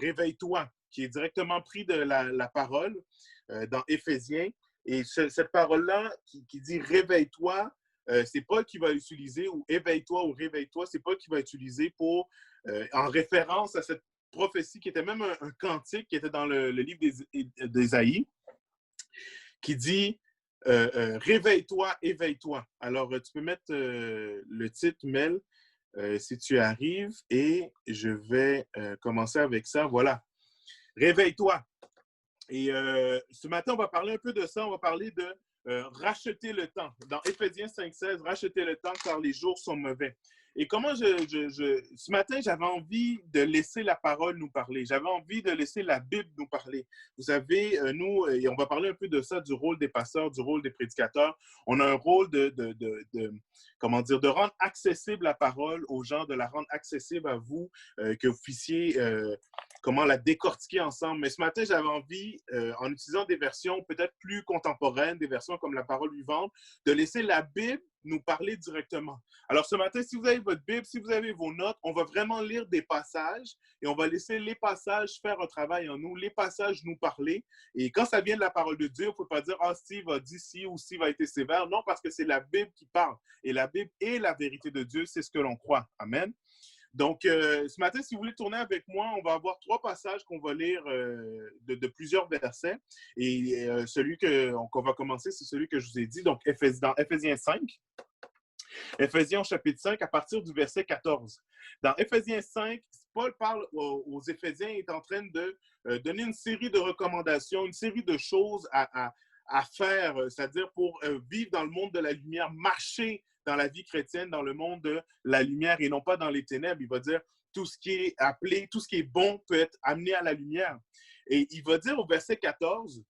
réveille-toi, qui est directement pris de la parole dans Éphésiens. Et cette parole-là qui dit réveille-toi, c'est Paul qui va l'utiliser, ou éveille-toi ou réveille-toi, c'est Paul qui va utiliser pour, en référence à cette prophétie qui était même un cantique qui était dans le livre d'Ésaïe, qui dit réveille-toi, éveille-toi. Alors, tu peux mettre le titre, Mel, si tu arrives, et je vais commencer avec ça. Voilà. Réveille-toi. Et ce matin, on va parler un peu de ça. On va parler de racheter le temps. Dans Éphésiens 5,16, racheter le temps car les jours sont mauvais. Et comment ce matin, j'avais envie de laisser la parole nous parler. J'avais envie de laisser la Bible nous parler. Vous savez, nous, et on va parler un peu de ça, du rôle des pasteurs, du rôle des prédicateurs. On a un rôle comment dire, de rendre accessible la parole aux gens, de la rendre accessible à vous, que vous puissiez comment la décortiquer ensemble. Mais ce matin, j'avais envie, en utilisant des versions peut-être plus contemporaines, des versions comme la parole vivante, de laisser la Bible nous parler directement. Alors ce matin, si vous avez votre Bible, si vous avez vos notes, on va vraiment lire des passages et on va laisser les passages faire un travail en nous, les passages nous parler. Et quand ça vient de la parole de Dieu, il ne faut pas dire « Ah, Steve a dit ci ou Steve a été sévère ». Non, parce que c'est la Bible qui parle. Et la Bible est la vérité de Dieu, c'est ce que l'on croit. Amen. Donc, ce matin, si vous voulez tourner avec moi, on va avoir 3 passages qu'on va lire de plusieurs versets. Et celui qu'on va commencer, c'est celui que je vous ai dit, donc dans Éphésiens 5. Éphésiens chapitre 5, à partir du verset 14. Dans Éphésiens 5, Paul parle aux Éphésiens, il est en train de donner une série de recommandations, une série de choses à faire, c'est-à-dire pour vivre dans le monde de la lumière, marcher dans la vie chrétienne, dans le monde de la lumière et non pas dans les ténèbres. Il va dire tout ce qui est appelé, tout ce qui est bon peut être amené à la lumière. Et il va dire au verset 14,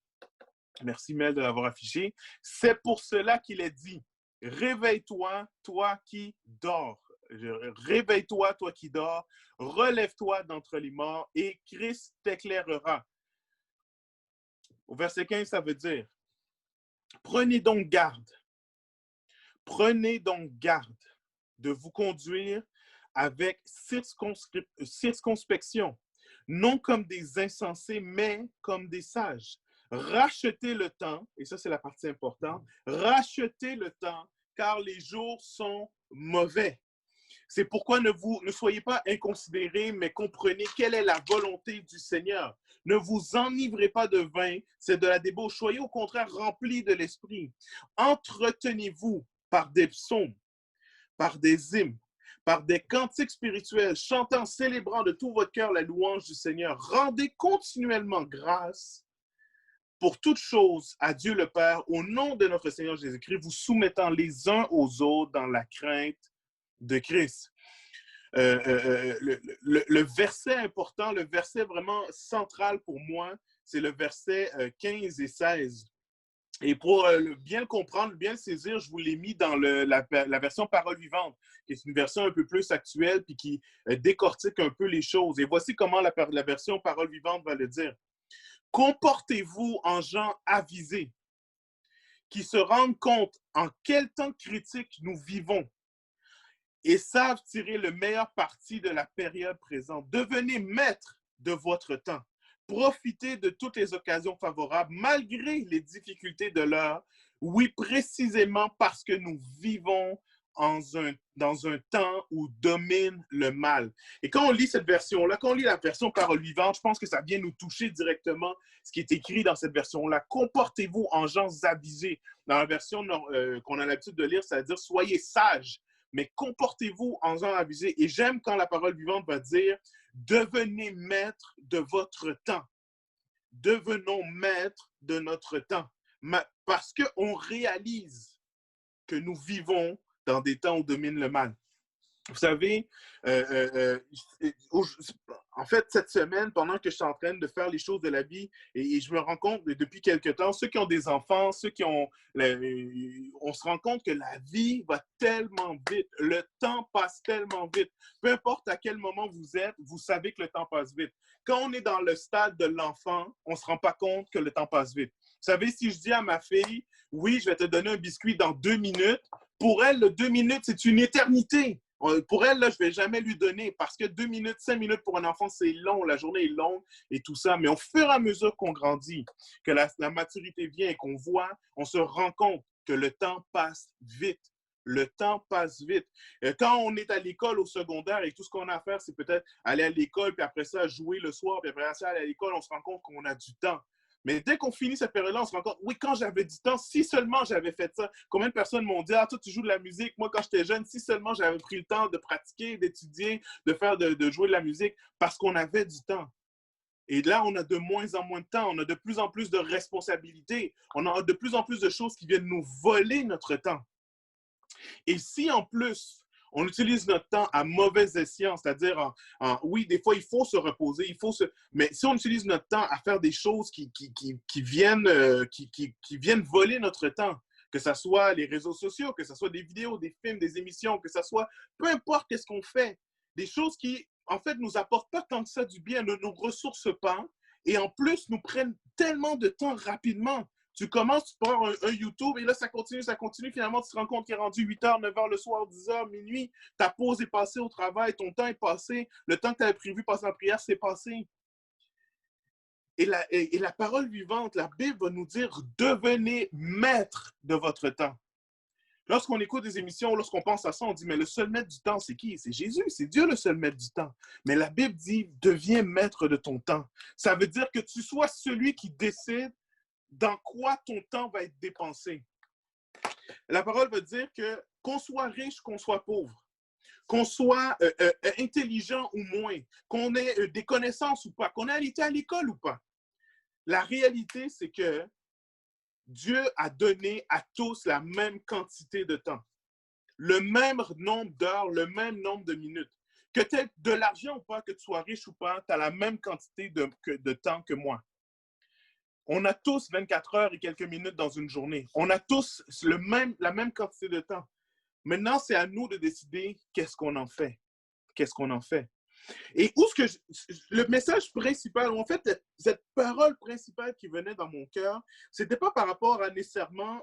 merci Mel de l'avoir affiché, c'est pour cela qu'il est dit, réveille-toi, toi qui dors. Réveille-toi, toi qui dors, relève-toi d'entre les morts et Christ t'éclairera. Au verset 15, ça veut dire, prenez donc garde de vous conduire avec circonspection, non comme des insensés, mais comme des sages. Rachetez le temps, et ça c'est la partie importante, rachetez le temps, car les jours sont mauvais. C'est pourquoi ne soyez pas inconsidérés, mais comprenez quelle est la volonté du Seigneur. Ne vous enivrez pas de vin, c'est de la débauche. Soyez au contraire remplis de l'esprit. Entretenez-vous par des psaumes, par des hymnes, par des cantiques spirituels, chantant, célébrant de tout votre cœur la louange du Seigneur. Rendez continuellement grâce pour toutes choses à Dieu le Père, au nom de notre Seigneur Jésus-Christ, vous soumettant les uns aux autres dans la crainte de Christ. Le verset important, le verset vraiment central pour moi, c'est le verset 15 et 16. Et pour bien le comprendre, bien le saisir, je vous l'ai mis dans la version Parole vivante, qui est une version un peu plus actuelle puis qui décortique un peu les choses. Et voici comment la version Parole vivante va le dire. Comportez-vous en gens avisés, qui se rendent compte en quel temps critique nous vivons et savent tirer le meilleur parti de la période présente. Devenez maître de votre temps. Profitez de toutes les occasions favorables malgré les difficultés de l'heure. Oui, précisément parce que nous vivons dans un temps où domine le mal. Et quand on lit cette version-là, quand on lit la version Parole vivante, je pense que ça vient nous toucher directement ce qui est écrit dans cette version-là. Comportez-vous en gens avisés. Dans la version qu'on a l'habitude de lire, ça veut dire soyez sages, mais comportez-vous en gens avisés. Et j'aime quand la Parole vivante va dire devenez maître de votre temps. Devenons maîtres de notre temps. Parce qu'on réalise que nous vivons dans des temps où domine le mal. Vous savez, en fait, cette semaine, pendant que je suis en train de faire les choses de la vie, et je me rends compte depuis quelque temps, ceux qui ont des enfants, ceux qui ont... on se rend compte que la vie va tellement vite, le temps passe tellement vite. Peu importe à quel moment vous êtes, vous savez que le temps passe vite. Quand on est dans le stade de l'enfant, on ne se rend pas compte que le temps passe vite. Vous savez, si je dis à ma fille, oui, je vais te donner un biscuit dans 2 minutes, pour elle, le 2 minutes, c'est une éternité. Pour elle, là, je ne vais jamais lui donner parce que 2 minutes, 5 minutes pour un enfant, c'est long, la journée est longue et tout ça. Mais au fur et à mesure qu'on grandit, que la maturité vient et qu'on voit, on se rend compte que le temps passe vite. Le temps passe vite. Quand on est à l'école au secondaire et tout ce qu'on a à faire, c'est peut-être aller à l'école, puis après ça, jouer le soir, puis après ça, aller à l'école, on se rend compte qu'on a du temps. Mais dès qu'on finit cette période-là, on se rend compte, oui, quand j'avais du temps, si seulement j'avais fait ça. Combien de personnes m'ont dit, ah, toi, tu joues de la musique. Moi, quand j'étais jeune, si seulement j'avais pris le temps de pratiquer, d'étudier, de jouer de la musique, parce qu'on avait du temps. Et là, on a de moins en moins de temps. On a de plus en plus de responsabilités. On a de plus en plus de choses qui viennent nous voler notre temps. Et si en plus, on utilise notre temps à mauvais escient, c'est-à-dire, oui, des fois, il faut se reposer, mais si on utilise notre temps à faire des choses qui viennent voler notre temps, que ce soit les réseaux sociaux, que ce soit des vidéos, des films, des émissions, que ce soit, peu importe qu'est-ce qu'on fait, des choses qui, en fait, nous apportent pas tant que ça du bien, ne nous ressourcent pas, et en plus, nous prennent tellement de temps rapidement. Tu commences, tu prends un YouTube et là, ça continue. Finalement, tu te rends compte qu'il est rendu 8h, 9h le soir, 10h, minuit. Ta pause est passée au travail, ton temps est passé. Le temps que tu avais prévu passer en prière, c'est passé. Et la parole vivante, la Bible va nous dire, devenez maître de votre temps. Lorsqu'on écoute des émissions, lorsqu'on pense à ça, on dit, mais le seul maître du temps, c'est qui? C'est Jésus, c'est Dieu le seul maître du temps. Mais la Bible dit, deviens maître de ton temps. Ça veut dire que tu sois celui qui décide dans quoi ton temps va être dépensé. La parole veut dire que qu'on soit riche, qu'on soit pauvre, qu'on soit intelligent ou moins, qu'on ait des connaissances ou pas, qu'on ait été à l'école ou pas. La réalité, c'est que Dieu a donné à tous la même quantité de temps, le même nombre d'heures, le même nombre de minutes. Que tu aies de l'argent ou pas, que tu sois riche ou pas, tu as la même quantité de temps que moi. On a tous 24 heures et quelques minutes dans une journée. On a tous la même quantité de temps. Maintenant, c'est à nous de décider qu'est-ce qu'on en fait. Qu'est-ce qu'on en fait. Et le message principal, en fait, cette parole principale qui venait dans mon cœur, c'était pas par rapport à nécessairement,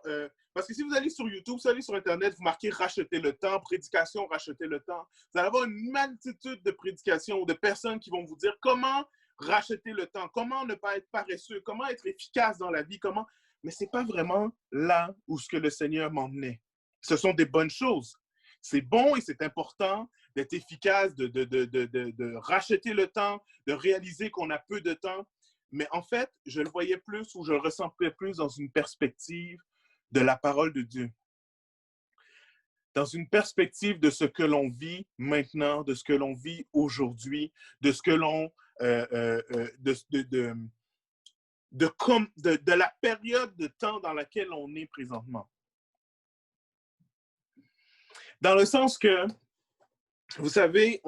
parce que si vous allez sur YouTube, vous allez sur Internet, vous marquez racheter le temps, prédication, racheter le temps, vous allez avoir une multitude de prédications ou de personnes qui vont vous dire comment racheter le temps, comment ne pas être paresseux, comment être efficace dans la vie, comment. Mais c'est pas vraiment là où ce que le Seigneur m'emmenait. Ce sont des bonnes choses. C'est bon et c'est important d'être efficace, de racheter le temps, de réaliser qu'on a peu de temps. Mais en fait, je le voyais plus ou je le ressentais plus dans une perspective de la parole de Dieu. Dans une perspective de ce que l'on vit maintenant, de ce que l'on vit aujourd'hui, de ce que l'on... de la période de temps dans laquelle on est présentement. Dans le sens que, vous savez,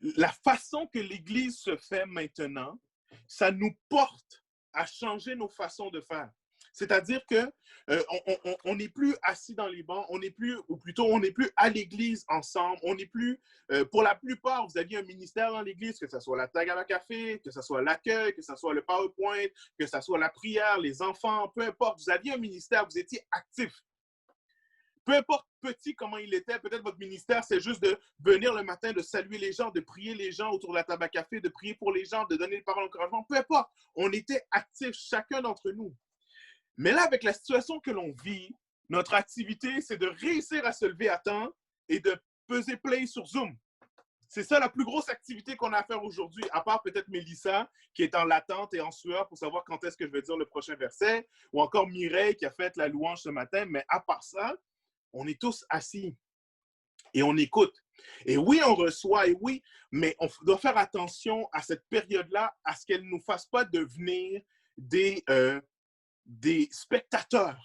la façon que l'Église se fait maintenant, ça nous porte à changer nos façons de faire. C'est-à-dire que on n'est plus assis dans les bancs, on n'est plus, ou plutôt on n'est plus à l'église ensemble, on n'est plus, pour la plupart, vous aviez un ministère dans l'église, que ce soit la table à café, que ce soit l'accueil, que ce soit le PowerPoint, que ce soit la prière, les enfants, peu importe, vous aviez un ministère, vous étiez actif. Peu importe petit comment il était, peut-être votre ministère, c'est juste de venir le matin, de saluer les gens, de prier les gens autour de la table à café, de prier pour les gens, de donner des paroles d'encouragement, peu importe. On était actifs, chacun d'entre nous. Mais là, avec la situation que l'on vit, notre activité, c'est de réussir à se lever à temps et de peser play sur Zoom. C'est ça la plus grosse activité qu'on a à faire aujourd'hui, à part peut-être Mélissa, qui est en latente et en sueur pour savoir quand est-ce que je vais dire le prochain verset, ou encore Mireille, qui a fait la louange ce matin. Mais à part ça, on est tous assis et on écoute. Et oui, on reçoit, et oui, mais on doit faire attention à cette période-là, à ce qu'elle ne nous fasse pas devenir des spectateurs.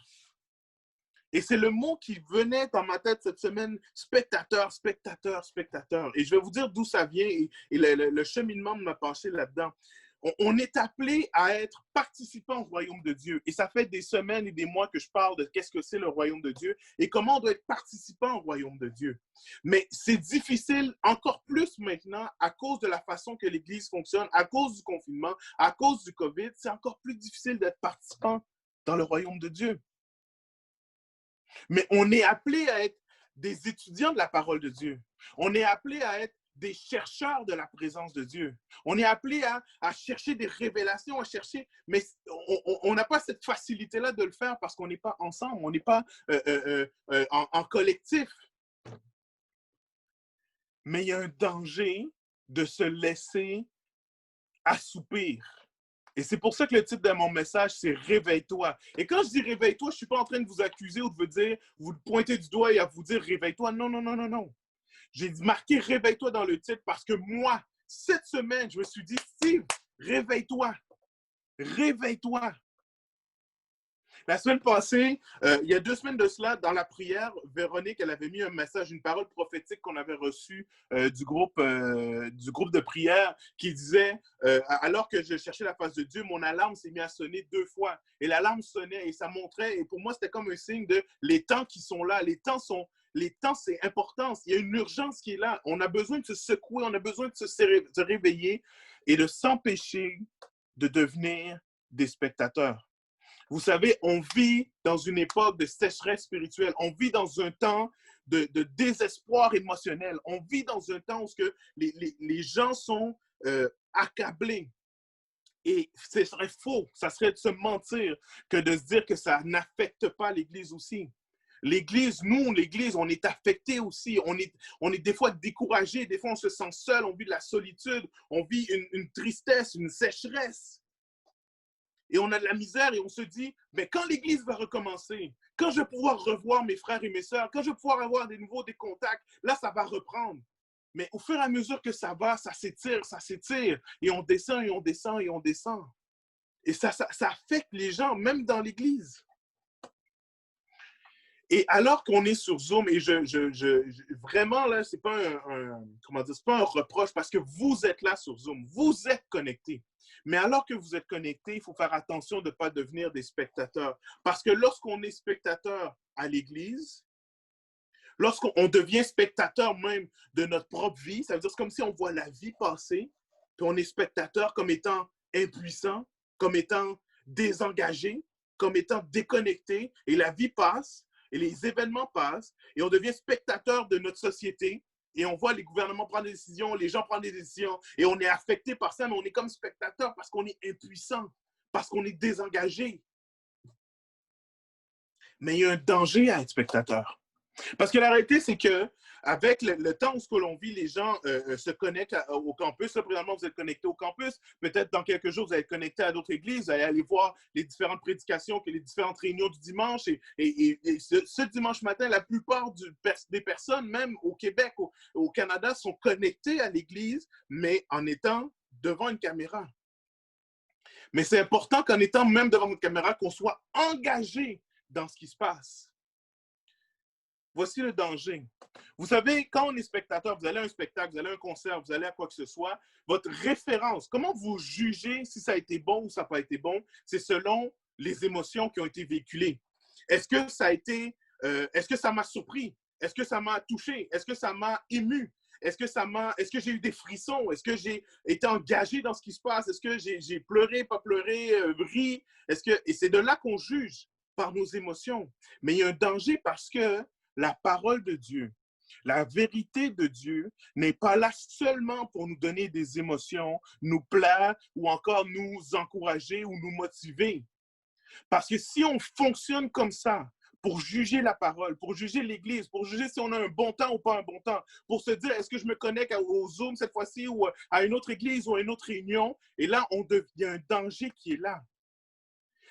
Et c'est le mot qui venait dans ma tête cette semaine, spectateur, spectateur, spectateur. Et je vais vous dire d'où ça vient et le cheminement m'a penché là-dedans. On est appelé à être participant au royaume de Dieu. Et ça fait des semaines et des mois que je parle de qu'est-ce que c'est le royaume de Dieu et comment on doit être participant au royaume de Dieu. Mais c'est difficile encore plus maintenant à cause de la façon que l'Église fonctionne, à cause du confinement, à cause du COVID. C'est encore plus difficile d'être participant dans le royaume de Dieu. Mais on est appelé à être des étudiants de la parole de Dieu. On est appelé à être des chercheurs de la présence de Dieu. On est appelé à chercher des révélations, à chercher, mais on n'a pas cette facilité-là de le faire parce qu'on n'est pas ensemble, on n'est pas en collectif. Mais il y a un danger de se laisser assoupir. Et c'est pour ça que le titre de mon message, c'est Réveille-toi. Et quand je dis réveille-toi, je ne suis pas en train de vous accuser ou de vous dire, vous pointer du doigt et à vous dire réveille-toi. Non, non, non, non, non. J'ai marqué réveille-toi dans le titre parce que moi, cette semaine, je me suis dit, Steve, réveille-toi. Réveille-toi. La semaine passée, il y a 2 semaines de cela, dans la prière, Véronique, elle avait mis un message, une parole prophétique qu'on avait reçue du groupe de prière qui disait alors que je cherchais la face de Dieu, mon alarme s'est mise à sonner 2 fois. Et l'alarme sonnait et ça montrait, et pour moi, c'était comme un signe de les temps qui sont là. Les temps, c'est important. Il y a une urgence qui est là. On a besoin de se secouer, on a besoin de se réveiller et de s'empêcher de devenir des spectateurs. Vous savez, on vit dans une époque de sécheresse spirituelle. On vit dans un temps de désespoir émotionnel. On vit dans un temps où les gens sont accablés. Et ce serait faux, ça serait de se mentir que de se dire que ça n'affecte pas l'Église aussi. L'Église, nous, l'Église, on est affecté aussi. On est des fois découragé, des fois on se sent seul, on vit de la solitude, on vit une tristesse, une sécheresse. Et on a de la misère et on se dit, mais quand l'Église va recommencer, quand je vais pouvoir revoir mes frères et mes sœurs, quand je vais pouvoir avoir des contacts, là, ça va reprendre. Mais au fur et à mesure que ça va, ça s'étire. Et on descend, et on descend, et on descend. Et ça affecte les gens, même dans l'Église. Et alors qu'on est sur Zoom, et vraiment, là, c'est pas c'est pas un reproche parce que vous êtes là sur Zoom, vous êtes connectés. Mais alors que vous êtes connectés, il faut faire attention de ne pas devenir des spectateurs. Parce que lorsqu'on est spectateur à l'Église, lorsqu'on devient spectateur même de notre propre vie, ça veut dire c'est comme si on voit la vie passer, puis on est spectateur comme étant impuissant, comme étant désengagé, comme étant déconnecté, et la vie passe, et les événements passent, et on devient spectateur de notre société, et on voit les gouvernements prendre des décisions, les gens prendre des décisions, et on est affecté par ça, mais on est comme spectateur parce qu'on est impuissant, parce qu'on est désengagé. Mais il y a un danger à être spectateur. Parce que la réalité, c'est qu'avec le temps où l'on vit, les gens se connectent au campus. Là, présentement, vous êtes connectés au campus. Peut-être dans quelques jours, vous allez être connectés à d'autres églises. Vous allez aller voir les différentes prédications, les différentes réunions du dimanche. Et ce dimanche matin, la plupart des personnes, même au Québec, au Canada, sont connectées à l'église, mais en étant devant une caméra. Mais c'est important qu'en étant même devant une caméra, qu'on soit engagé dans ce qui se passe. Voici le danger. Vous savez, quand on est spectateur, vous allez à un spectacle, vous allez à un concert, vous allez à quoi que ce soit, votre référence, comment vous jugez si ça a été bon ou ça n'a pas été bon, c'est selon les émotions qui ont été véhiculées. Est-ce que ça m'a surpris? Est-ce que ça m'a touché? Est-ce que ça m'a ému? Est-ce que j'ai eu des frissons? Est-ce que j'ai été engagé dans ce qui se passe? Est-ce que j'ai pleuré, pas pleuré, ri? Et c'est de là qu'on juge par nos émotions. Mais il y a un danger parce que la parole de Dieu, la vérité de Dieu n'est pas là seulement pour nous donner des émotions, nous plaire ou encore nous encourager ou nous motiver. Parce que si on fonctionne comme ça, pour juger la parole, pour juger l'Église, pour juger si on a un bon temps ou pas un bon temps, pour se dire est-ce que je me connecte au Zoom cette fois-ci ou à une autre Église ou à une autre réunion, et là, il y a un danger qui est là.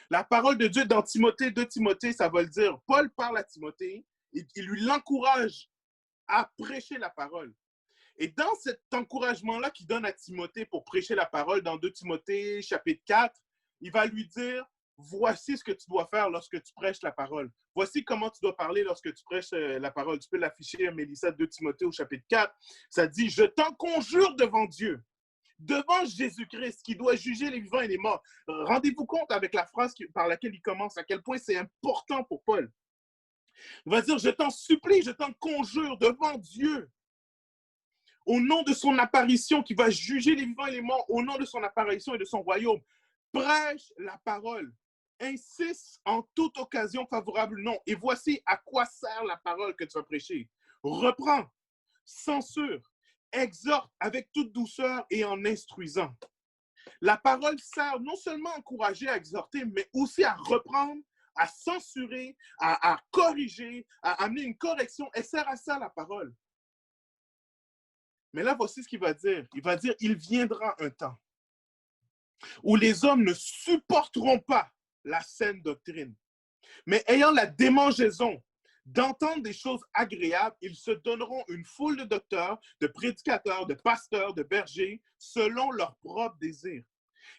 La parole de Dieu dans Timothée, 2 Timothée, ça va le dire. Paul parle à Timothée, il lui l'encourage à prêcher la parole. Et dans cet encouragement-là qu'il donne à Timothée pour prêcher la parole, dans 2 Timothée, chapitre 4, il va lui dire, voici ce que tu dois faire lorsque tu prêches la parole. Voici comment tu dois parler lorsque tu prêches la parole. Tu peux l'afficher, Mélissa, 2 Timothée au chapitre 4. Ça dit, je t'en conjure devant Dieu, devant Jésus-Christ, qui doit juger les vivants et les morts. Rendez-vous compte avec la phrase par laquelle il commence, à quel point c'est important pour Paul. Il va dire, je t'en supplie, je t'en conjure devant Dieu, au nom de son apparition qui va juger les vivants et les morts, au nom de son apparition et de son royaume. Prêche la parole. insiste en toute occasion favorable, non. Et voici à quoi sert la parole que tu vas prêcher. Reprends, censure, exhorte avec toute douceur et en instruisant. La parole sert non seulement à encourager, à exhorter, mais aussi à reprendre, à censurer, à corriger, à amener une correction. Elle sert à ça, la parole. Mais là, voici ce qu'il va dire. Il va dire, il viendra un temps où les hommes ne supporteront pas la saine doctrine, mais ayant la démangeaison d'entendre des choses agréables, ils se donneront une foule de docteurs, de prédicateurs, de pasteurs, de bergers, selon leurs propres désirs.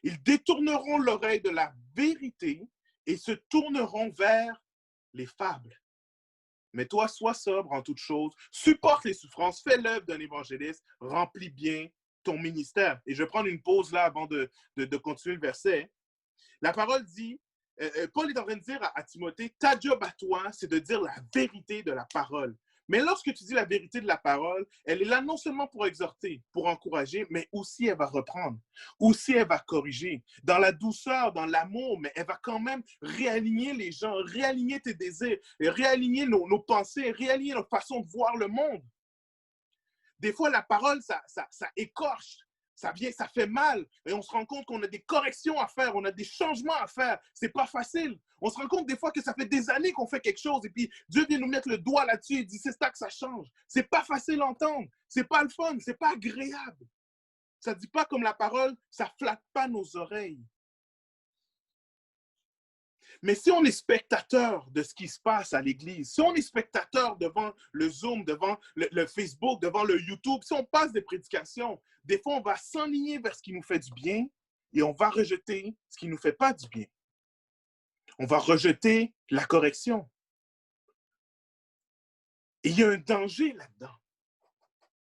Ils détourneront l'oreille de la vérité et se tourneront vers les fables. Mais toi, sois sobre en toutes choses, supporte les souffrances, fais l'œuvre d'un évangéliste, remplis bien ton ministère. Et je vais prendre une pause là avant de continuer le verset. La parole dit, Paul est en train de dire à Timothée, ta job à toi, c'est de dire la vérité de la parole. Mais lorsque tu dis la vérité de la parole, elle est là non seulement pour exhorter, pour encourager, mais aussi elle va reprendre, aussi elle va corriger, dans la douceur, dans l'amour, mais elle va quand même réaligner les gens, réaligner tes désirs, réaligner nos pensées, réaligner notre façon de voir le monde. Des fois, la parole, ça écorche. Ça fait mal. Et on se rend compte qu'on a des corrections à faire, on a des changements à faire. C'est pas facile. On se rend compte des fois que ça fait des années qu'on fait quelque chose et puis Dieu vient nous mettre le doigt là-dessus et dit c'est ça que ça change. C'est pas facile à entendre. C'est pas le fun. C'est pas agréable. Ça dit pas comme la parole, ça flatte pas nos oreilles. Mais si on est spectateur de ce qui se passe à l'église, si on est spectateur devant le Zoom, devant le Facebook, devant le YouTube, si on passe des prédications, des fois on va s'enligner vers ce qui nous fait du bien et on va rejeter ce qui ne nous fait pas du bien. On va rejeter la correction. Et il y a un danger là-dedans.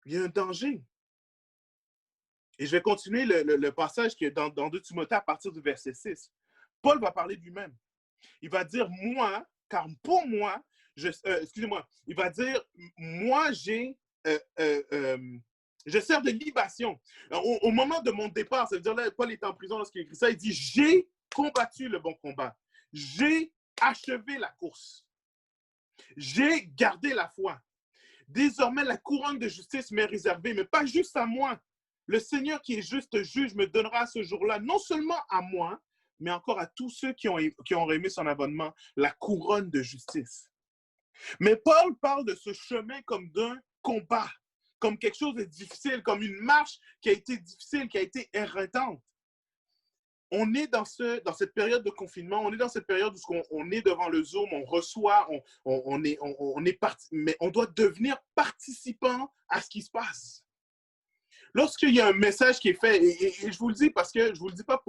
Il y a un danger. Et je vais continuer le passage qui est dans 2 Timothée à partir du verset 6. Paul va parler de lui-même. Il va dire, moi, car pour moi, excusez-moi, il va dire, moi, je sers de libation. Au moment de mon départ, ça veut dire, là, Paul est en prison lorsqu'il écrit ça, il dit, j'ai combattu le bon combat. J'ai achevé la course. J'ai gardé la foi. Désormais, la couronne de justice m'est réservée, mais pas juste à moi. Le Seigneur qui est juste juge me donnera à ce jour-là, non seulement à moi, mais encore à tous ceux qui ont remis son abonnement, la couronne de justice. Mais Paul parle de ce chemin comme d'un combat, comme quelque chose de difficile, comme une marche qui a été difficile, qui a été éreintante. On est dans cette période de confinement, on est dans cette période où on est devant le Zoom, on reçoit, on est parti, mais on doit devenir participant à ce qui se passe. Lorsqu'il y a un message qui est fait, et je vous le dis parce que je ne vous le dis pas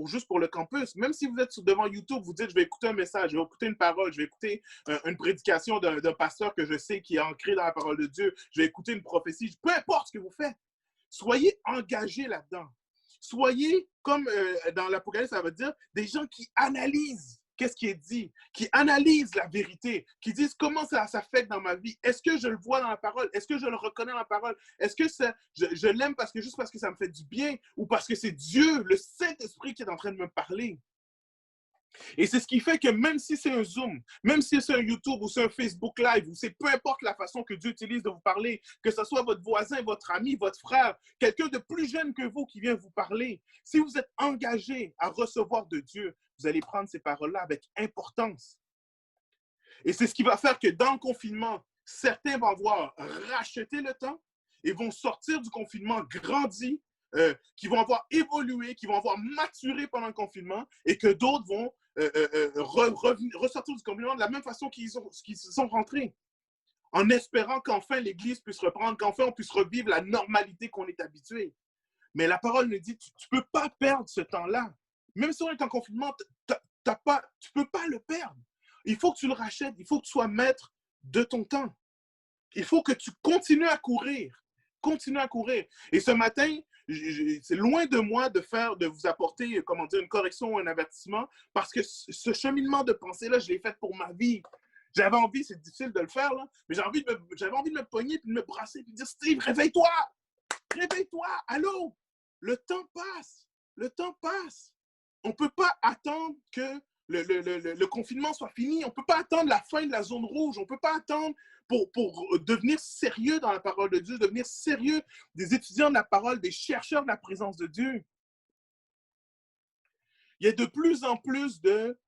juste pour le campus, même si vous êtes devant YouTube, vous dites, je vais écouter un message, je vais écouter une parole, je vais écouter une prédication d'un pasteur que je sais qui est ancré dans la parole de Dieu, je vais écouter une prophétie, peu importe ce que vous faites, soyez engagés là-dedans. Soyez, comme dans l'Apocalypse, ça veut dire, des gens qui analysent qu'est-ce qui est dit, qui analysent la vérité, qui disent comment ça s'affecte dans ma vie. Est-ce que je le vois dans la parole? Est-ce que je le reconnais dans la parole? Est-ce que je l'aime juste parce que ça me fait du bien ou parce que c'est Dieu, le Saint-Esprit qui est en train de me parler? Et c'est ce qui fait que même si c'est un Zoom, même si c'est un YouTube ou c'est un Facebook Live, ou c'est peu importe la façon que Dieu utilise de vous parler, que ce soit votre voisin, votre ami, votre frère, quelqu'un de plus jeune que vous qui vient vous parler, si vous êtes engagé à recevoir de Dieu, vous allez prendre ces paroles-là avec importance. Et c'est ce qui va faire que dans le confinement, certains vont avoir racheté le temps et vont sortir du confinement grandis, qui vont avoir évolué, qui vont avoir maturé pendant le confinement et que d'autres vont ressortir du confinement de la même façon qu'ils sont rentrés, en espérant qu'enfin l'Église puisse reprendre, qu'enfin on puisse revivre la normalité qu'on est habitué. Mais la parole nous dit, tu ne peux pas perdre ce temps-là. Même si on est en confinement, tu ne peux pas le perdre. Il faut que tu le rachètes, il faut que tu sois maître de ton temps. Il faut que tu continues à courir. Continue à courir. Et ce matin, c'est loin de moi de vous apporter, comment dire, une correction ou un avertissement, parce que ce cheminement de pensée-là, je l'ai fait pour ma vie. J'avais envie, c'est difficile de le faire, là, mais j'avais envie de me pogner, puis de me brasser, puis de dire, Steve, réveille-toi! Réveille-toi! Allô? Le temps passe. Le temps passe. On ne peut pas attendre que le confinement soit fini. On ne peut pas attendre la fin de la zone rouge. On ne peut pas attendre pour devenir sérieux dans la parole de Dieu, devenir sérieux des étudiants de la parole, des chercheurs de la présence de Dieu. Il y a de plus en plus de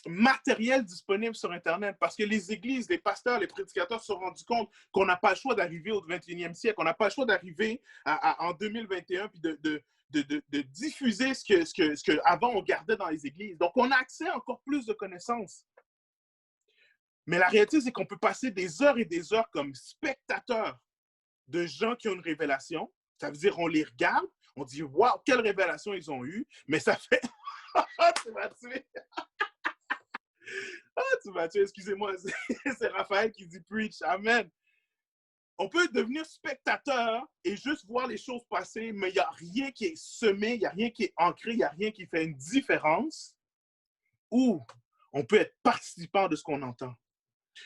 matériel disponible sur Internet parce que les églises, les pasteurs, les prédicateurs se sont rendus compte qu'on n'a pas le choix d'arriver au 21e siècle, on n'a pas le choix d'arriver en 2021 puis de diffuser ce que avant on gardait dans les églises. Donc, on a accès à encore plus de connaissances. Mais la réalité, c'est qu'on peut passer des heures et des heures comme spectateurs de gens qui ont une révélation. Ça veut dire on les regarde, on dit « Wow, quelle révélation ils ont eue! » Mais ça fait... tu m'as tué! Tu m'as tué, excusez-moi, c'est Raphaël qui dit « Preach, Amen ». On peut devenir spectateur et juste voir les choses passer, mais il n'y a rien qui est semé, il n'y a rien qui est ancré, il n'y a rien qui fait une différence. Ou on peut être participant de ce qu'on entend.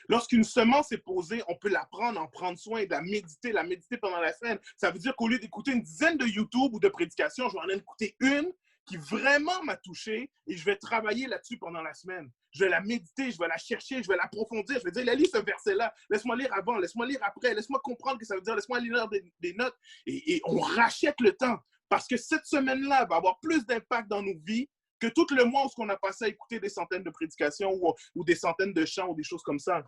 Lorsqu'une semence est posée, on peut la prendre, en prendre soin et la méditer pendant la semaine. Ça veut dire qu'au lieu d'écouter une dizaine de YouTube ou de prédications, je vais en écouter une qui vraiment m'a touché et je vais travailler là-dessus pendant la semaine. Je vais la méditer, je vais la chercher, je vais l'approfondir. Je vais dire, lis ce verset-là, laisse-moi lire avant, laisse-moi lire après, laisse-moi comprendre ce que ça veut dire, laisse-moi lire des notes. Et on rachète le temps parce que cette semaine-là va avoir plus d'impact dans nos vies que tout le mois où on a passé à écouter des centaines de prédications ou des centaines de chants ou des choses comme ça.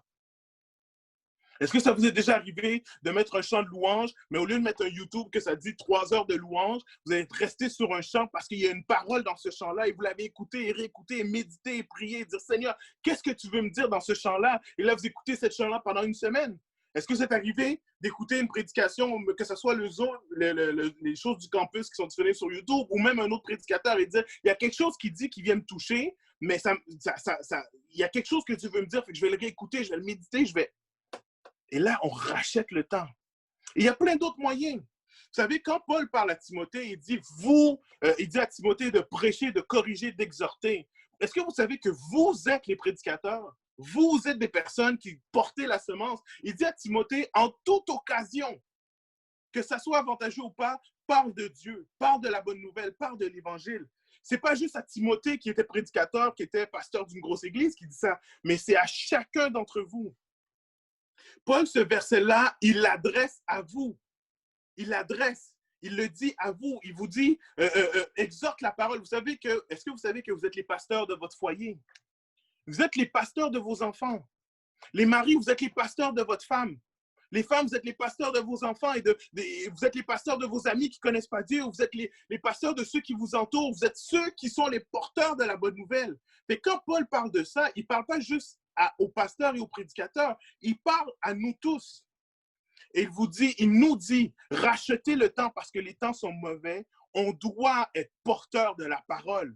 Est-ce que ça vous est déjà arrivé de mettre un chant de louange, mais au lieu de mettre un YouTube que ça dit 3 heures de louange, vous allez rester sur un chant parce qu'il y a une parole dans ce chant-là et vous l'avez écouté et réécouté et médité et prié et dire « Seigneur, qu'est-ce que tu veux me dire dans ce chant-là? » Et là, vous écoutez ce chant-là pendant une semaine. Est-ce que c'est arrivé d'écouter une prédication, que ce soit les choses du campus qui sont disponibles sur YouTube ou même un autre prédicateur et dire « Il y a quelque chose qui dit qui vient me toucher, mais il y a quelque chose que tu veux me dire, fait que je vais le réécouter, je vais le méditer, je vais... » Et là, on rachète le temps. Et il y a plein d'autres moyens. Vous savez, quand Paul parle à Timothée, il dit à Timothée de prêcher, de corriger, d'exhorter. Est-ce que vous savez que vous êtes les prédicateurs? Vous êtes des personnes qui portez la semence. Il dit à Timothée, en toute occasion, que ça soit avantageux ou pas, parle de Dieu, parle de la bonne nouvelle, parle de l'Évangile. Ce n'est pas juste à Timothée qui était prédicateur, qui était pasteur d'une grosse église qui dit ça, mais c'est à chacun d'entre vous. Paul, ce verset-là, il l'adresse à vous. Il l'adresse. Il le dit à vous. Il vous dit, exhorte la parole. Est-ce que vous savez que vous êtes les pasteurs de votre foyer? Vous êtes les pasteurs de vos enfants. Les maris, vous êtes les pasteurs de votre femme. Les femmes, vous êtes les pasteurs de vos enfants et vous êtes les pasteurs de vos amis qui ne connaissent pas Dieu. Vous êtes les pasteurs de ceux qui vous entourent. Vous êtes ceux qui sont les porteurs de la bonne nouvelle. Mais quand Paul parle de ça, il ne parle pas juste aux pasteurs et aux prédicateurs. Il parle à nous tous. Et il nous dit, rachetez le temps parce que les temps sont mauvais. On doit être porteur de la parole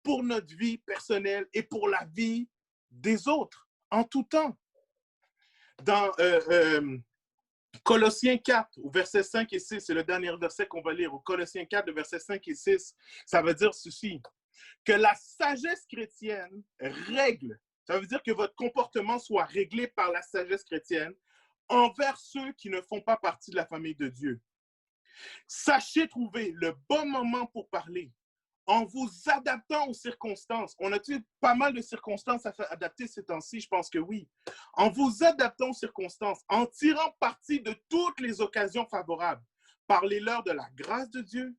pour notre vie personnelle et pour la vie des autres, en tout temps. Dans Colossiens 4, au verset 5 et 6, c'est le dernier verset qu'on va lire. Au Colossiens 4, le verset 5 et 6, ça veut dire ceci, que la sagesse chrétienne règle. Ça veut dire que votre comportement soit réglé par la sagesse chrétienne envers ceux qui ne font pas partie de la famille de Dieu. Sachez trouver le bon moment pour parler en vous adaptant aux circonstances. On a-t-il pas mal de circonstances à faire adapter ces temps-ci? Je pense que oui. En vous adaptant aux circonstances, en tirant parti de toutes les occasions favorables. Parlez-leur de la grâce de Dieu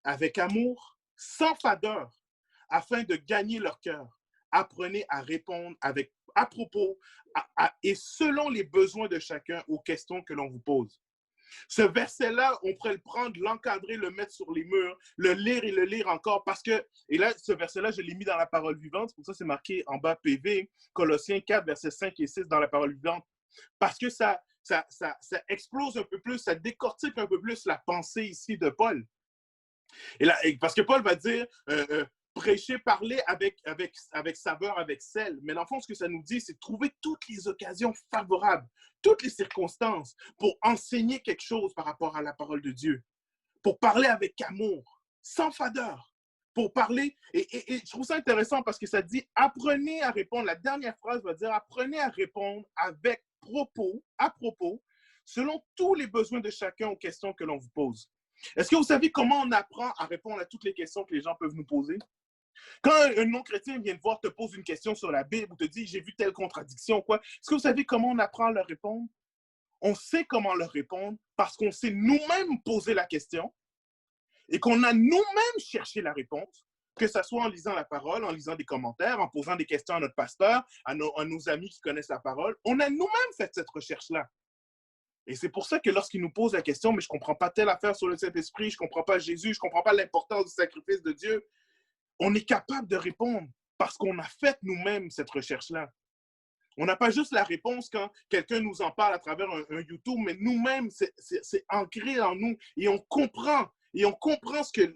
avec amour, sans fadeur, afin de gagner leur cœur. Apprenez à répondre à propos et selon les besoins de chacun aux questions que l'on vous pose. Ce verset-là, on pourrait le prendre, l'encadrer, le mettre sur les murs, le lire et le lire encore parce que, et là, ce verset-là, je l'ai mis dans la parole vivante, c'est pour ça que c'est marqué en bas PV, Colossiens 4, versets 5 et 6 dans la parole vivante, parce que ça explose un peu plus, ça décortique un peu plus la pensée ici de Paul. Et là, parce que Paul va dire, prêcher, parler avec saveur, avec sel. Mais dans le fond, ce que ça nous dit, c'est trouver toutes les occasions favorables, toutes les circonstances pour enseigner quelque chose par rapport à la parole de Dieu, pour parler avec amour, sans fadeur, pour parler. Et je trouve ça intéressant parce que ça dit, apprenez à répondre. La dernière phrase va dire, apprenez à répondre avec à propos, selon tous les besoins de chacun aux questions que l'on vous pose. Est-ce que vous savez comment on apprend à répondre à toutes les questions que les gens peuvent nous poser? Quand un non-chrétien vient te voir, te pose une question sur la Bible ou te dit « j'ai vu telle contradiction », quoi, est-ce que vous savez comment on apprend à leur répondre? On sait comment leur répondre parce qu'on sait nous-mêmes poser la question et qu'on a nous-mêmes cherché la réponse, que ce soit en lisant la parole, en lisant des commentaires, en posant des questions à notre pasteur, à nos amis qui connaissent la parole. On a nous-mêmes fait cette recherche-là. Et c'est pour ça que lorsqu'ils nous posent la question, mais je ne comprends pas telle affaire sur le Saint-Esprit, je ne comprends pas Jésus, je ne comprends pas l'importance du sacrifice de Dieu, on est capable de répondre parce qu'on a fait nous-mêmes cette recherche-là. On n'a pas juste la réponse quand quelqu'un nous en parle à travers un YouTube, mais nous-mêmes, c'est ancré en nous et on comprend. Et on comprend ce que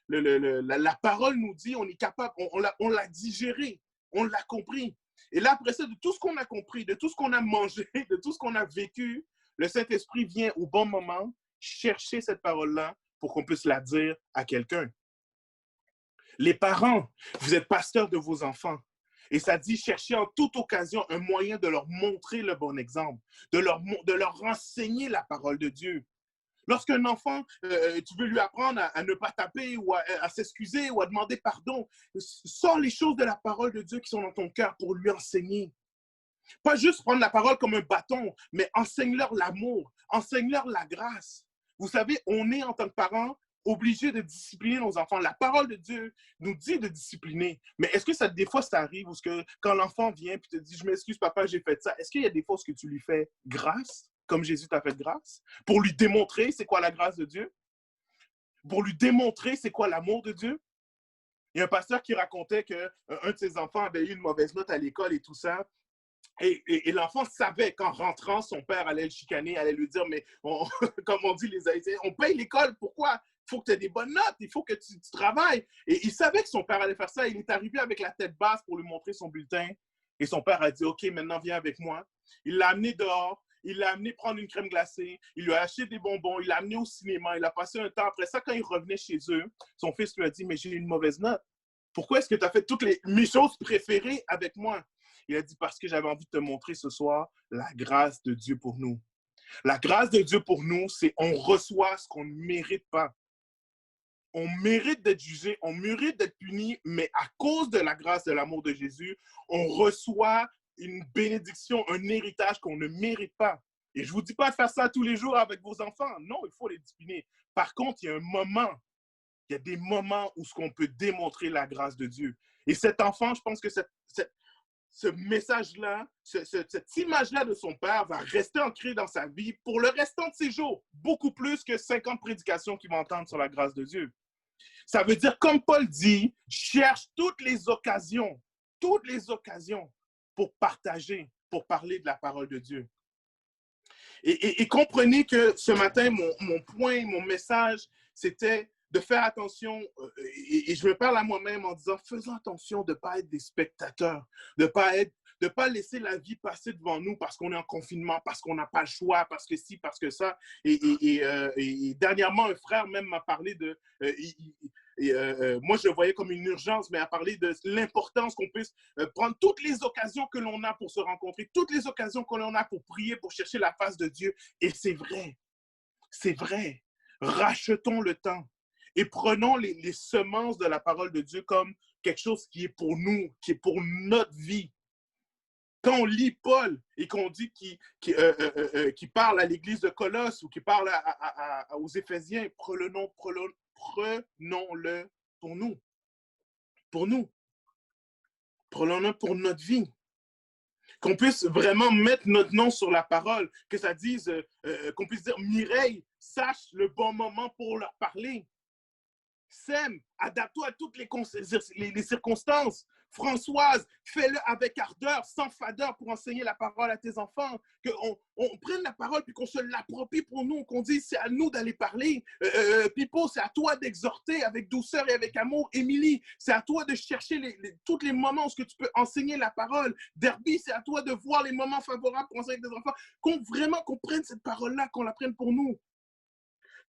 la parole nous dit, on est capable, on l'a digéré, on l'a compris. Et là, après ça, de tout ce qu'on a compris, de tout ce qu'on a mangé, de tout ce qu'on a vécu, le Saint-Esprit vient au bon moment chercher cette parole-là pour qu'on puisse la dire à quelqu'un. Les parents, vous êtes pasteurs de vos enfants. Et ça dit, cherchez en toute occasion un moyen de leur montrer le bon exemple, de leur enseigner la parole de Dieu. Lorsqu'un enfant, tu veux lui apprendre à ne pas taper ou à s'excuser ou à demander pardon, sors les choses de la parole de Dieu qui sont dans ton cœur pour lui enseigner. Pas juste prendre la parole comme un bâton, mais enseigne-leur l'amour, enseigne-leur la grâce. Vous savez, on est en tant que parents obligés de discipliner nos enfants. La parole de Dieu nous dit de discipliner. Mais est-ce que des fois, ça arrive où quand l'enfant vient et te dit « Je m'excuse, papa, j'ai fait ça », est-ce qu'il y a des fois où tu lui fais grâce, comme Jésus t'a fait grâce, pour lui démontrer c'est quoi la grâce de Dieu? Pour lui démontrer c'est quoi l'amour de Dieu? Il y a un pasteur qui racontait qu'un de ses enfants avait eu une mauvaise note à l'école et tout ça. Et l'enfant savait qu'en rentrant, son père allait le chicaner, allait lui dire, mais comme on dit les Haïtiens, on paye l'école, pourquoi? Il faut que tu aies des bonnes notes, il faut que tu travailles. Et il savait que son père allait faire ça. Il est arrivé avec la tête basse pour lui montrer son bulletin. Et son père a dit, OK, maintenant viens avec moi. Il l'a amené dehors, il l'a amené prendre une crème glacée, il lui a acheté des bonbons, il l'a amené au cinéma, il a passé un temps. Après ça, quand il revenait chez eux, son fils lui a dit, mais j'ai une mauvaise note. Pourquoi est-ce que tu as fait toutes mes choses préférées avec moi? Il a dit, parce que j'avais envie de te montrer ce soir la grâce de Dieu pour nous. La grâce de Dieu pour nous, c'est on reçoit ce qu'on ne mérite pas. On mérite d'être jugé, on mérite d'être puni, mais à cause de la grâce de l'amour de Jésus, on reçoit une bénédiction, un héritage qu'on ne mérite pas. Et je ne vous dis pas de faire ça tous les jours avec vos enfants. Non, il faut les discipliner. Par contre, il y a des moments où on peut démontrer la grâce de Dieu. Et cet enfant, je pense que ce message-là, cette image-là de son père va rester ancrée dans sa vie pour le restant de ses jours, beaucoup plus que 50 prédications qu'il va entendre sur la grâce de Dieu. Ça veut dire, comme Paul dit, cherche toutes les occasions pour partager, pour parler de la parole de Dieu. Et comprenez que ce matin, mon point, mon message, c'était de faire attention, et je me parle à moi-même en disant, faisons attention de ne pas être des spectateurs, de ne pas laisser la vie passer devant nous parce qu'on est en confinement, parce qu'on n'a pas le choix, parce que ci, parce que ça. Et dernièrement, un frère même m'a parlé de... moi, je le voyais comme une urgence, mais à parler de l'importance qu'on puisse prendre toutes les occasions que l'on a pour se rencontrer, toutes les occasions que l'on a pour prier, pour chercher la face de Dieu. Et c'est vrai. Rachetons le temps et prenons les semences de la parole de Dieu comme quelque chose qui est pour nous, qui est pour notre vie. Quand on lit Paul et qu'on dit qu'il parle à l'église de Colosse ou qu'il parle aux Éphésiens, prenons-le pour nous. Pour nous. Prenons-le pour notre vie. Qu'on puisse vraiment mettre notre nom sur la parole, que ça dise, qu'on puisse dire, Mireille, sache le bon moment pour leur parler. Sème, adapte-toi à toutes les circonstances. Françoise, fais-le avec ardeur, sans fadeur pour enseigner la parole à tes enfants. Qu'on prenne la parole puis qu'on se l'approprie pour nous, qu'on dise c'est à nous d'aller parler. Pipo, c'est à toi d'exhorter avec douceur et avec amour. Émilie, c'est à toi de chercher tous les moments où tu peux enseigner la parole. Derby, c'est à toi de voir les moments favorables pour enseigner tes enfants. Qu'on prenne cette parole-là, qu'on la prenne pour nous.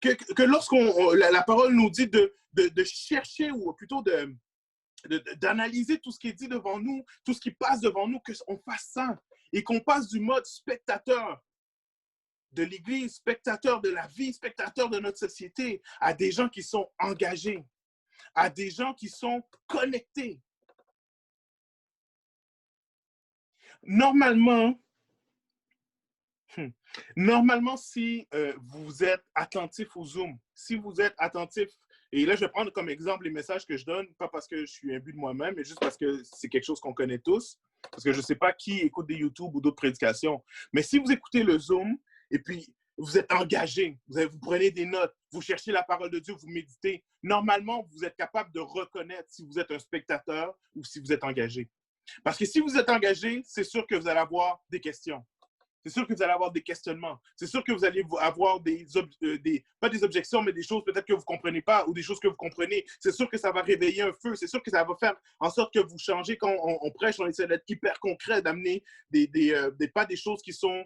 Que lorsqu'on la parole nous dit de chercher ou plutôt d'analyser tout ce qui est dit devant nous, tout ce qui passe devant nous, qu'on fasse ça et qu'on passe du mode spectateur de l'Église, spectateur de la vie, spectateur de notre société, à des gens qui sont engagés. à des gens qui sont connectés. Normalement, si vous êtes attentif au Zoom, si vous êtes attentif, et là je vais prendre comme exemple les messages que je donne, pas parce que je suis imbu de moi-même, mais juste parce que c'est quelque chose qu'on connaît tous, parce que je ne sais pas qui écoute des YouTube ou d'autres prédications, mais si vous écoutez le Zoom, et puis vous êtes engagé, vous prenez des notes, vous cherchez la parole de Dieu, vous méditez, normalement vous êtes capable de reconnaître si vous êtes un spectateur ou si vous êtes engagé. Parce que si vous êtes engagé, c'est sûr que vous allez avoir des questions. C'est sûr que vous allez avoir des questionnements. C'est sûr que vous allez avoir pas des objections, mais des choses peut-être que vous ne comprenez pas ou des choses que vous comprenez. C'est sûr que ça va réveiller un feu. C'est sûr que ça va faire en sorte que vous changez. Quand on prêche, on essaie d'être hyper concret, d'amener pas des choses qui sont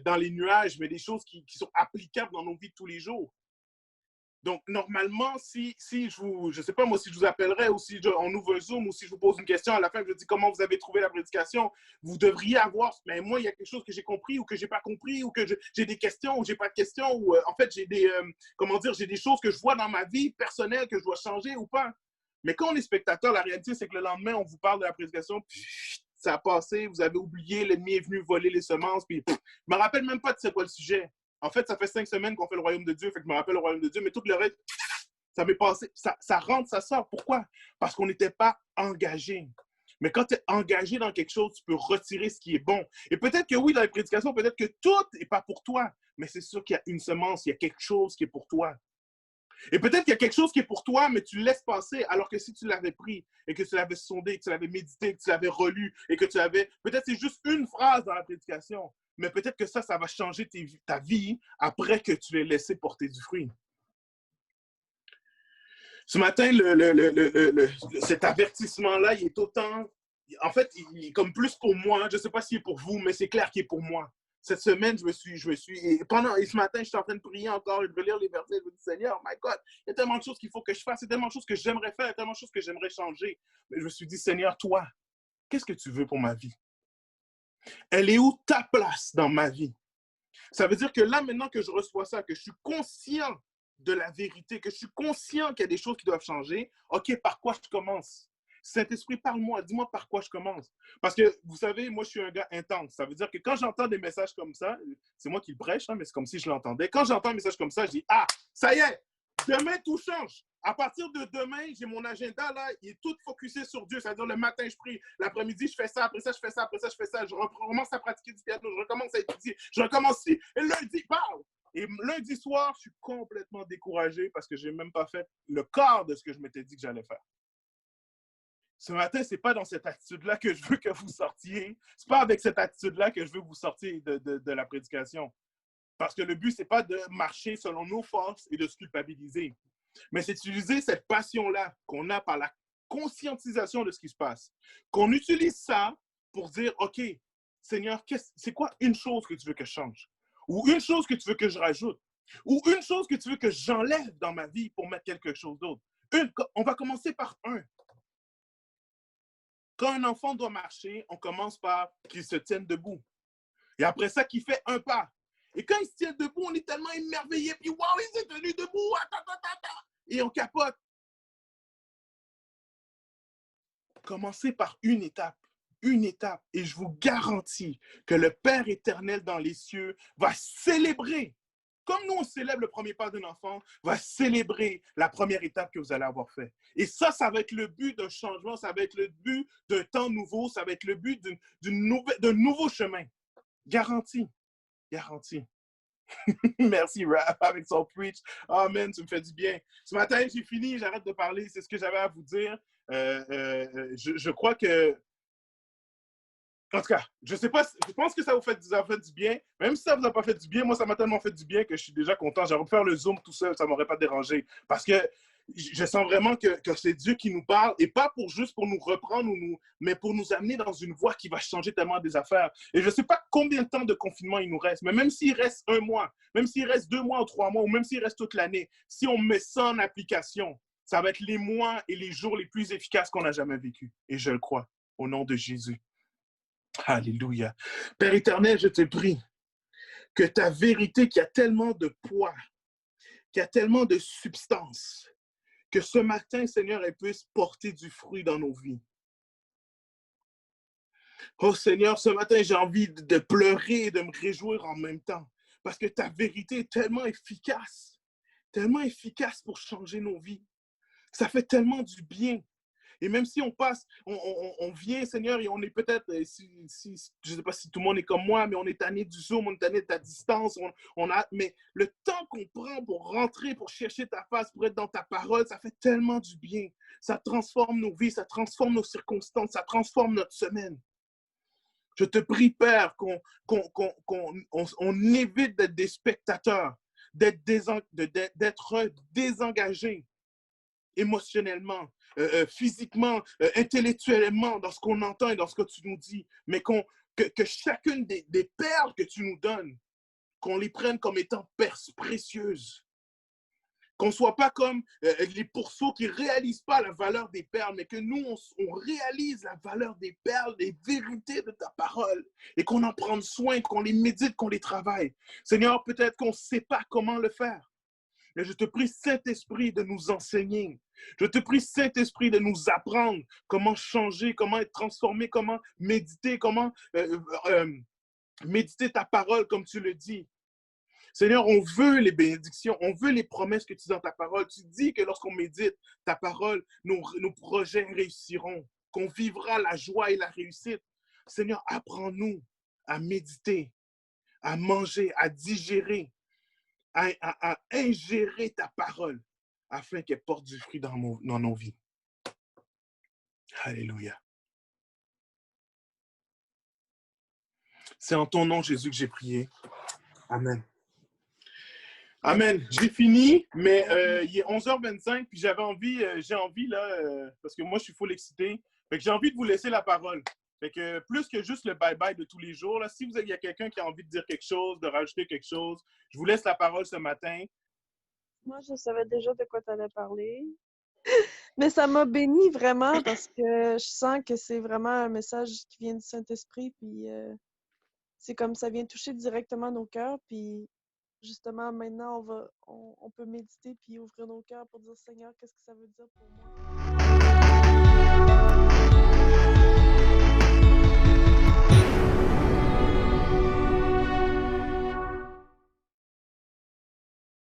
dans les nuages, mais des choses qui sont applicables dans nos vies de tous les jours. Donc, normalement, si je sais pas moi, si je vous appellerais ou si on ouvre un Zoom ou si je vous pose une question à la fin, je dis comment vous avez trouvé la prédication, vous devriez avoir, mais moi, il y a quelque chose que j'ai compris ou que j'ai pas compris ou que j'ai des questions ou j'ai pas de questions ou en fait, j'ai j'ai des choses que je vois dans ma vie personnelle que je dois changer ou pas. Mais quand on est spectateur, la réalité, c'est que le lendemain, on vous parle de la prédication, puis ça a passé, vous avez oublié, l'ennemi est venu voler les semences, puis je me rappelle même pas de c'est quoi le sujet. En fait, ça fait 5 semaines qu'on fait le royaume de Dieu, fait que je me rappelle le royaume de Dieu, mais tout le reste, ça m'est passé. Ça rentre, ça sort. Pourquoi? Parce qu'on n'était pas engagé. Mais quand tu es engagé dans quelque chose, tu peux retirer ce qui est bon. Et peut-être que oui, dans les prédications, peut-être que tout n'est pas pour toi, mais c'est sûr qu'il y a une semence, il y a quelque chose qui est pour toi. Et peut-être qu'il y a quelque chose qui est pour toi, mais tu le laisses passer, alors que si tu l'avais pris et que tu l'avais sondé, que tu l'avais médité, que tu l'avais relu et que tu avais... Peut-être c'est juste une phrase dans la prédication, mais peut-être que ça va changer ta vie après que tu l'aies laissé porter du fruit. Ce matin, cet avertissement-là, il est autant... En fait, il est comme plus pour moi. Je ne sais pas s'il est pour vous, mais c'est clair qu'il est pour moi. Cette semaine, et ce matin, je suis en train de prier encore et de relire les versets. Je me dis, Seigneur, my God, il y a tellement de choses qu'il faut que je fasse, il y a tellement de choses que j'aimerais faire, il y a tellement de choses que j'aimerais changer. Mais je me suis dit, Seigneur, toi, qu'est-ce que tu veux pour ma vie? Elle est où ta place dans ma vie? Ça veut dire que là, maintenant que je reçois ça, que je suis conscient de la vérité, que je suis conscient qu'il y a des choses qui doivent changer, OK, par quoi je commence? Saint-Esprit, parle-moi, dis-moi par quoi je commence. Parce que, vous savez, moi, je suis un gars intense. Ça veut dire que quand j'entends des messages comme ça, c'est moi qui le prêche, hein, mais c'est comme si je l'entendais. Quand j'entends un message comme ça, je dis, ah, ça y est, demain, tout change. À partir de demain, j'ai mon agenda, là, il est tout focusé sur Dieu. C'est-à-dire, le matin, je prie. L'après-midi, je fais ça. Après ça, je fais ça. Après ça, je fais ça. Je recommence à pratiquer du piano. Je recommence à étudier. Je recommence ici. Et lundi, bam! Et lundi soir, je suis complètement découragé parce que je n'ai même pas fait le quart de ce que je m'étais dit que j'allais faire. Ce matin, ce n'est pas dans cette attitude-là que je veux que vous sortiez. Ce n'est pas avec cette attitude-là que je veux que vous sortiez de la prédication. Parce que le but, ce n'est pas de marcher selon nos forces et de se culpabiliser. Mais c'est d'utiliser cette passion-là qu'on a par la conscientisation de ce qui se passe. Qu'on utilise ça pour dire, OK, Seigneur, c'est quoi une chose que tu veux que je change? Ou une chose que tu veux que je rajoute? Ou une chose que tu veux que j'enlève dans ma vie pour mettre quelque chose d'autre? On va commencer par un. Quand un enfant doit marcher, on commence par qu'il se tienne debout. Et après ça, qu'il fait un pas. Et quand il se tient debout, on est tellement émerveillé. Puis, waouh, il s'est tenu debout. Et on capote. Commencez par une étape. Une étape. Et je vous garantis que le Père éternel dans les cieux va célébrer, comme nous on célèbre le premier pas d'un enfant, va célébrer la première étape que vous allez avoir fait. Et ça va être le but d'un changement, ça va être le but d'un temps nouveau, ça va être le but d'un nouveau chemin. Garanti. Garanti. Merci, Raph, avec son preach. Amen, tu me fais du bien. Ce matin, j'ai fini, j'arrête de parler, c'est ce que j'avais à vous dire. Je crois que, en tout cas, je sais pas, je pense que ça vous fait du bien. Même si ça vous a pas fait du bien, moi, ça m'a tellement fait du bien que je suis déjà content. J'aurais pu faire le Zoom tout seul, ça m'aurait pas dérangé. Parce que je sens vraiment que c'est Dieu qui nous parle, et pas juste pour nous reprendre, mais pour nous amener dans une voie qui va changer tellement des affaires. Et je ne sais pas combien de temps de confinement il nous reste, mais même s'il reste 1 mois, même s'il reste 2 mois ou 3 mois, ou même s'il reste toute l'année, si on met ça en application, ça va être les mois et les jours les plus efficaces qu'on a jamais vécu. Et je le crois, au nom de Jésus. Alléluia. Père éternel, je te prie que ta vérité qui a tellement de poids, qui a tellement de substance, Que ce matin, Seigneur, elle puisse porter du fruit dans nos vies. Oh Seigneur, ce matin, j'ai envie de pleurer et de me réjouir en même temps. Parce que ta vérité est tellement efficace pour changer nos vies. Ça fait tellement du bien. Et même si on passe, on vient, Seigneur, et on est peut-être, je ne sais pas si tout le monde est comme moi, mais on est tanné du Zoom, on est tanné de ta distance, mais le temps qu'on prend pour rentrer, pour chercher ta face, pour être dans ta parole, ça fait tellement du bien. Ça transforme nos vies, ça transforme nos circonstances, ça transforme notre semaine. Je te prie, Père, qu'on évite d'être des spectateurs, d'être désengagés émotionnellement, physiquement, intellectuellement dans ce qu'on entend et dans ce que tu nous dis, mais que chacune des perles que tu nous donnes, qu'on les prenne comme étant précieuses. Qu'on ne soit pas comme les pourceaux qui ne réalisent pas la valeur des perles, mais que nous, on réalise la valeur des perles, des vérités de ta parole, et qu'on en prenne soin, qu'on les médite, qu'on les travaille. Seigneur, peut-être qu'on ne sait pas comment le faire, mais je te prie, Saint-Esprit, de nous enseigner. Je te prie, Saint-Esprit, de nous apprendre comment changer, comment être transformé, comment méditer, comment méditer ta parole comme tu le dis. Seigneur, on veut les bénédictions, on veut les promesses que tu dis dans ta parole. Tu dis que lorsqu'on médite ta parole, nos projets réussiront, qu'on vivra la joie et la réussite. Seigneur, apprends-nous à méditer, à manger, à digérer, à ingérer ta parole afin qu'elle porte du fruit dans nos vies. Alléluia. C'est en ton nom, Jésus, que j'ai prié. Amen. Amen. J'ai fini, mais il est 11h25, puis j'ai envie, là, parce que moi, je suis full excité, fait que j'ai envie de vous laisser la parole. Fait que plus que juste le bye-bye de tous les jours, là, si il y a quelqu'un qui a envie de dire quelque chose, de rajouter quelque chose, je vous laisse la parole ce matin. Moi, je savais déjà de quoi tu allais parler. Mais ça m'a béni vraiment parce que je sens que c'est vraiment un message qui vient du Saint-Esprit. Puis c'est comme ça vient toucher directement nos cœurs. Puis justement, maintenant, on peut méditer puis ouvrir nos cœurs pour dire Seigneur, qu'est-ce que ça veut dire pour moi?